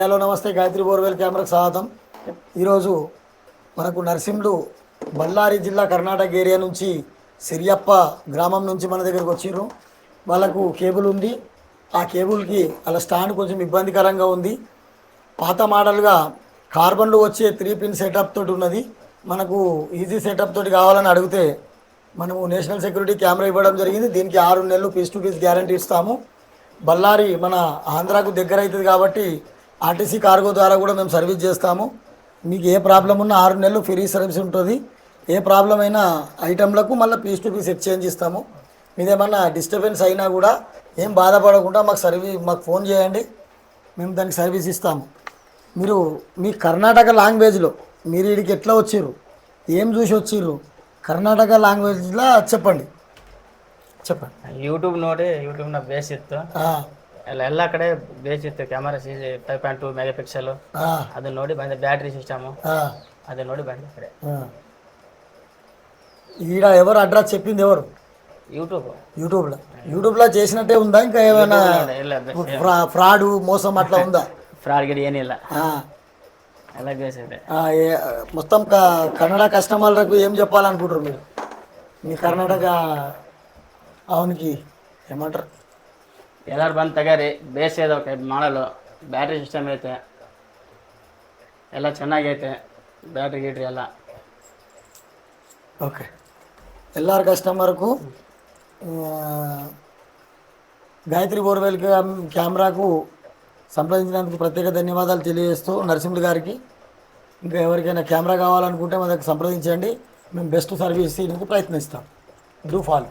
Hello నమస్తే, Gayatri borewell కెమెరాకు స్వాగతం. ఈరోజు మనకు నర్సింహులు బళ్ళారి జిల్లా కర్ణాటక ఏరియా నుంచి సిరియప్ప గ్రామం నుంచి మన దగ్గరకు వచ్చిర్రు. వాళ్ళకు కేబుల్ ఉంది. ఆ కేబుల్కి అలా స్టాండ్ కొంచెం ఇబ్బందికరంగా ఉంది. పాత మోడల్గా కార్బన్లు వచ్చే 3 పిన్ సెటప్ తోటి ఉన్నది. మనకు ఈజీ సెటప్ తోటి కావాలని అడిగితే మనము నేషనల్ సెక్యూరిటీ కెమెరా ఇవ్వడం జరిగింది. దీనికి 6 నెలలు పీస్ టు పీస్ గ్యారంటీ ఇస్తాము. బళ్ళారి మన ఆంధ్రాకు దగ్గర అవుతుంది కాబట్టి ఆర్టీసీ కార్గో ద్వారా కూడా మేము సర్వీస్ చేస్తాము. మీకు ఏ ప్రాబ్లం ఉన్నా 6 నెలలు ఫ్రీ సర్వీస్ ఉంటుంది. ఏ ప్రాబ్లం అయినా ఐటెంలకు మళ్ళీ పీస్ టు పీస్ ఎక్స్చేంజ్ ఇస్తాము. మీదేమన్నా డిస్టర్బెన్స్ అయినా కూడా ఏం బాధపడకుండా మాకు ఫోన్ చేయండి, మేము దానికి సర్వీస్ ఇస్తాము. మీరు మీ కర్ణాటక లాంగ్వేజ్లో మీరు వీడికి ఎట్లా వచ్చిర్రు, ఏం చూసి వచ్చిర్రు, కర్ణాటక లాంగ్వేజ్లో చెప్పండి. ಯೂಟ್ಯೂಬ್ ನೋಡಿ ಯೂಟ್ಯೂಬ್ನ ಬೇಸ್ ಇತ್ತು ಎಲ್ಲ ಕಡೆ ಬೇಸ್ ಇತ್ತು. ಕ್ಯಾಮರಾ 5.2 ಮೆಗಾ ಪಿಕ್ಸೆಲ್ ಅದನ್ನ ನೋಡಿ ಬಂದೆ. ಬ್ಯಾಟ್ರಿ ಸಿಸ್ಟಮ್ ಅದನ್ನ ನೋಡಿ ಬಂದೆ ಕಡೆ. ఈడ ఎవరు అడ్రస్ చెప్పింది ఎవరు? యూట్యూబ్లో చేసినట్టే ఉందా? ఇంకా ఏమైనా ఫ్రాడ్ మోసం అట్లా ఉందా? ఫ్రాడ్ గిడి ఏనిಲ್ಲ ಎಲ್ಲ ಬೇಸ್ ಇದೆ. మొత్తం కన్నడ కస్టమర్లకు ఏం చెప్పాలనుకుంటారు మీరు? మీ కర్ణాటక ಅವನಿಗೆ ಏమంటారు, ಎಲ್ಲರೂ ಬಂದು ತಗೋರಿ. ಬೇಸ್ ಇದೆ, ಮಾಡಲು ಬ್ಯಾಟ್ರಿ ಸಿಸ್ಟಮ್ ಐತೆ, ಎಲ್ಲ ಚೆನ್ನಾಗೈತೆ. ಬ್ಯಾಟ್ರಿ ಗೀಟ್ರಿ ಎಲ್ಲ ఓకే. ఎల్ఆర్ కస్టమర్కు గాయత్రి బోర్వెల్ కెమెరాకు సంప్రదించినందుకు ప్రత్యేక ధన్యవాదాలు తెలియజేస్తూ నరసింహులు గారికి. ఇంకా ఎవరికైనా కెమెరా కావాలనుకుంటే మా దగ్గర సంప్రదించండి, మేము బెస్ట్ సర్వీస్ ఇవ్వడానికి ప్రయత్నిస్తాం. Do follow.